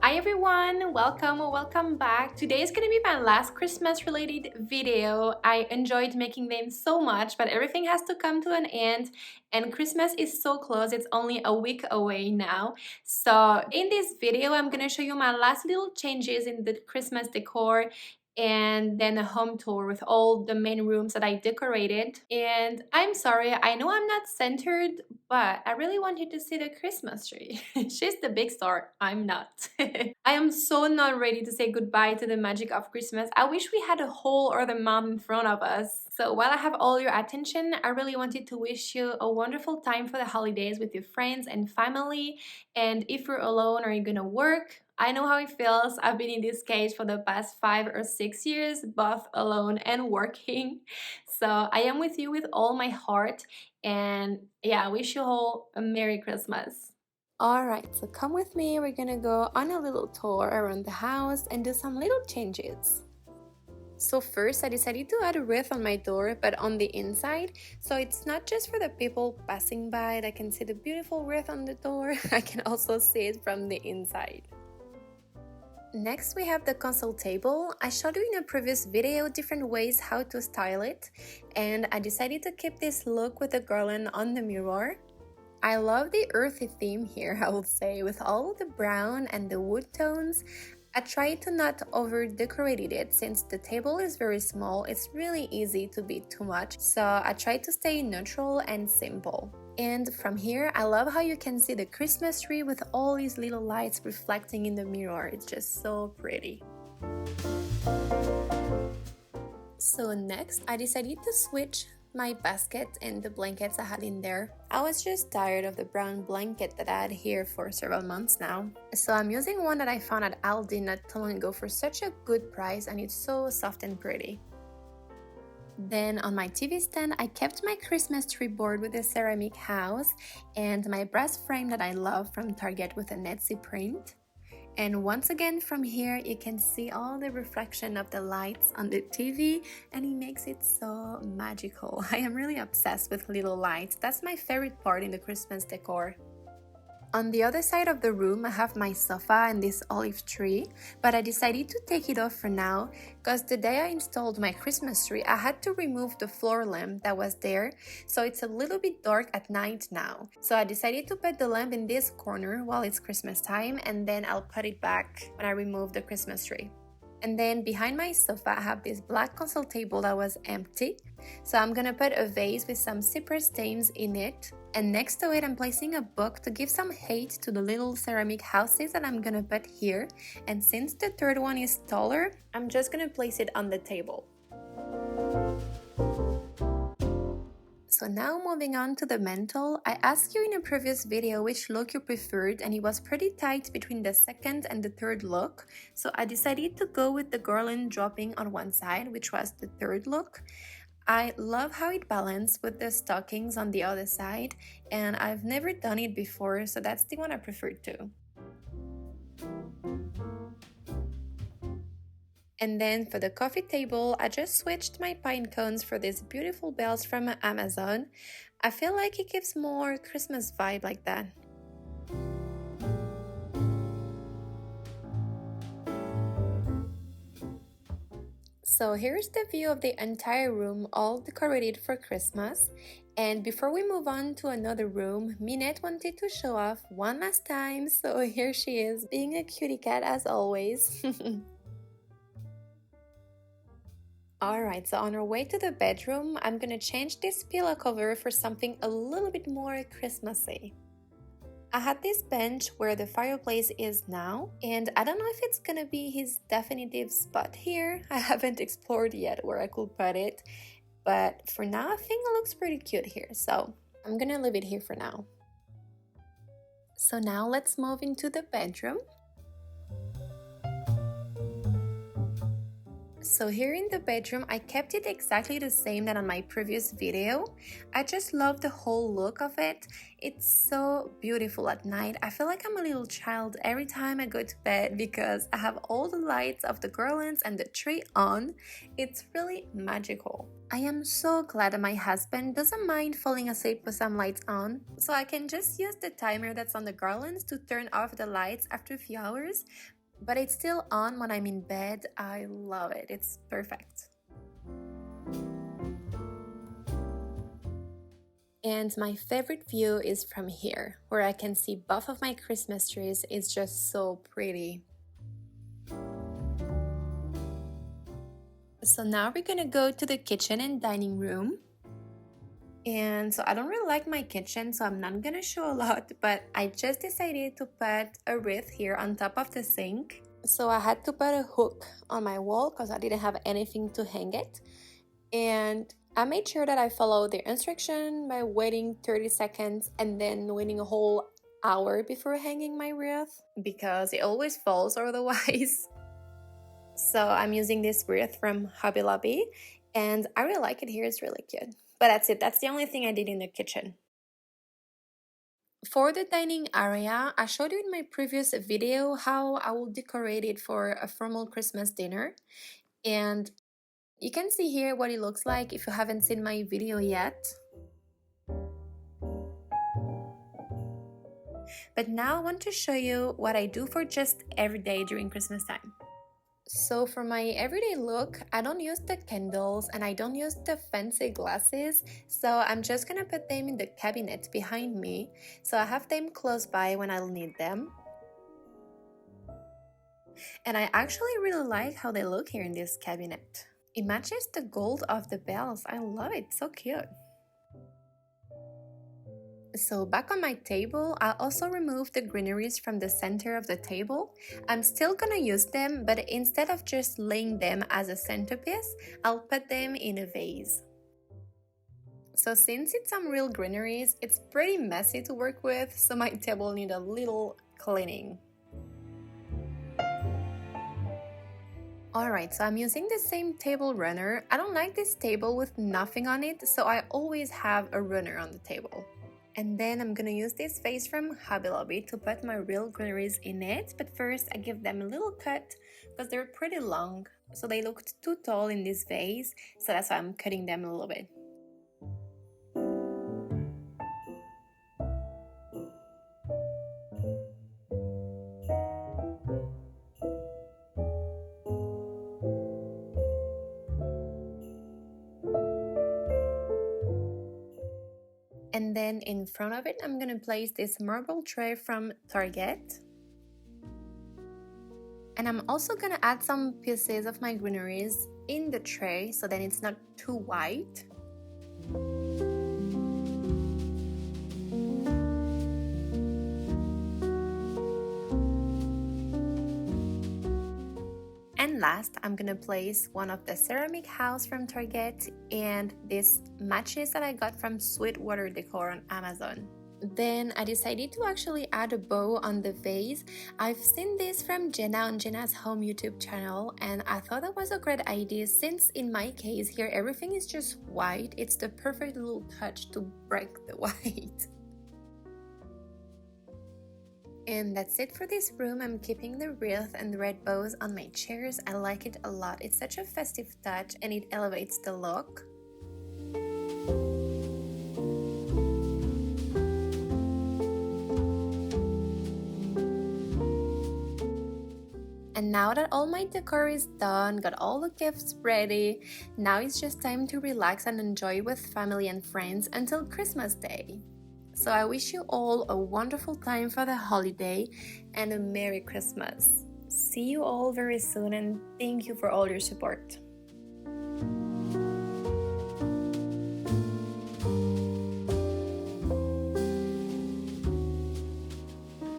Hi everyone, welcome or welcome back. Today is gonna be my last Christmas related video. I enjoyed making them so much, but everything has to come to an end and Christmas is so close. It's only a week away now. So in this video, I'm gonna show you my last little changes in the Christmas decor and then a home tour with all the main rooms that I decorated. And I'm sorry, I know I'm not centered, but I really want you to see the Christmas tree. She's the big star, I'm not. I am so not ready to say goodbye to the magic of Christmas. I wish we had a whole other month in front of us. So while I have all your attention, I really wanted to wish you a wonderful time for the holidays with your friends and family. And if you're alone or you're gonna work, I know how it feels. I've been in this cage for the past 5 or 6 years, both alone and working. So I am with you with all my heart. And yeah, I wish you all a Merry Christmas. Alright, so come with me. We're gonna go on a little tour around the house and do some little changes. So first, I decided to add a wreath on my door, but on the inside. So it's not just for the people passing by that can see the beautiful wreath on the door. I can also see it from the inside. Next, we have the console table. I showed you in a previous video different ways how to style it, and I decided to keep this look with the garland on the mirror. I love the earthy theme here, I would say, with all the brown and the wood tones. I tried to not over decorate it since the table is very small. It's really easy to be too much, so I tried to stay neutral and simple. And from here, I love how you can see the Christmas tree with all these little lights reflecting in the mirror. It's just so pretty. So next, I decided to switch my basket and the blankets I had in there. I was just tired of the brown blanket that I had here for several months now. So I'm using one that I found at Aldi not too long ago for such a good price, and it's so soft and pretty. Then on my TV stand, I kept my Christmas tree board with a ceramic house and my brass frame that I love from Target with a Etsy print. And once again from here, you can see all the reflection of the lights on the TV and it makes it so magical. I am really obsessed with little lights. That's my favorite part in the Christmas decor. On the other side of the room, I have my sofa and this olive tree, but I decided to take it off for now because the day I installed my Christmas tree, I had to remove the floor lamp that was there, so it's a little bit dark at night now. So I decided to put the lamp in this corner while it's Christmas time, and then I'll put it back when I remove the Christmas tree. And then behind my sofa, I have this black console table that was empty. So I'm gonna put a vase with some cypress stems in it. And next to it, I'm placing a book to give some height to the little ceramic houses that I'm gonna put here. And since the third one is taller, I'm just gonna place it on the table. So now moving on to the mantle, I asked you in a previous video which look you preferred, and it was pretty tight between the second and the third look. So I decided to go with the garland dropping on one side, which was the third look. I love how it balanced with the stockings on the other side, and I've never done it before, so that's the one I prefer too. And then for the coffee table, I just switched my pine cones for these beautiful bells from Amazon. I feel like it gives more Christmas vibe like that. So here's the view of the entire room, all decorated for Christmas. And before we move on to another room, Minette wanted to show off one last time, so here she is, being a cutie cat as always. Alright, so on our way to the bedroom, I'm gonna change this pillow cover for something a little bit more Christmassy. I had this bench where the fireplace is now, and I don't know if it's gonna be his definitive spot here. I haven't explored yet where I could put it, but for now I think it looks pretty cute here, so I'm gonna leave it here for now. So now let's move into the bedroom. So here in the bedroom, I kept it exactly the same that on my previous video. I just love the whole look of it. It's so beautiful at night. I feel like I'm a little child every time I go to bed because I have all the lights of the garlands and the tree on. It's really magical. I am so glad that my husband doesn't mind falling asleep with some lights on, so I can just use the timer that's on the garlands to turn off the lights after a few hours. but it's still on when I'm in bed. I love it. It's perfect. And my favorite view is from here, where I can see both of my Christmas trees. It's just so pretty. So now we're gonna go to the kitchen and dining room. And so I don't really like my kitchen, so I'm not gonna show a lot, but I just decided to put a wreath here on top of the sink. So I had to put a hook on my wall because I didn't have anything to hang it. And I made sure that I followed the instruction by waiting 30 seconds and then waiting a whole hour before hanging my wreath because it always falls otherwise. So I'm using this wreath from Hobby Lobby and I really like it here. It's really cute. But that's it. That's the only thing I did in the kitchen. For the dining area, I showed you in my previous video how I will decorate it for a formal Christmas dinner. And you can see here what it looks like if you haven't seen my video yet. But now I want to show you what I do for just every day during Christmas time. So for my everyday look, I don't use the candles and I don't use the fancy glasses, so I'm just gonna put them in the cabinet behind me, so I have them close by when I'll need them. And I actually really like how they look here in this cabinet. It matches the gold of the bells. I love it, so cute. So back on my table, I also removed the greeneries from the center of the table. I'm still gonna use them, but instead of just laying them as a centerpiece, I'll put them in a vase. So since it's some real greeneries, it's pretty messy to work with, so my table needs a little cleaning. Alright, so I'm using the same table runner. I don't like this table with nothing on it, so I always have a runner on the table. And then I'm gonna use this vase from Hobby Lobby to put my real greeneries in it, but first I give them a little cut because they're pretty long, so they looked too tall in this vase, so that's why I'm cutting them a little bit. And then in front of it, I'm gonna place this marble tray from Target. And I'm also gonna add some pieces of my greeneries in the tray so that it's not too white. And last, I'm gonna place one of the ceramic house from Target and this matches that I got from Sweetwater Decor on Amazon. Then I decided to actually add a bow on the vase. I've seen this from Jenna on Jenna's Home YouTube channel and I thought that was a great idea since in my case here everything is just white. It's the perfect little touch to break the white. And that's it for this room. I'm keeping the wreath and the red bows on my chairs. I like it a lot. It's such a festive touch and it elevates the look. And now that all my decor is done, got all the gifts ready, now it's just time to relax and enjoy with family and friends until Christmas Day. So I wish you all a wonderful time for the holiday and a Merry Christmas. See you all very soon and thank you for all your support.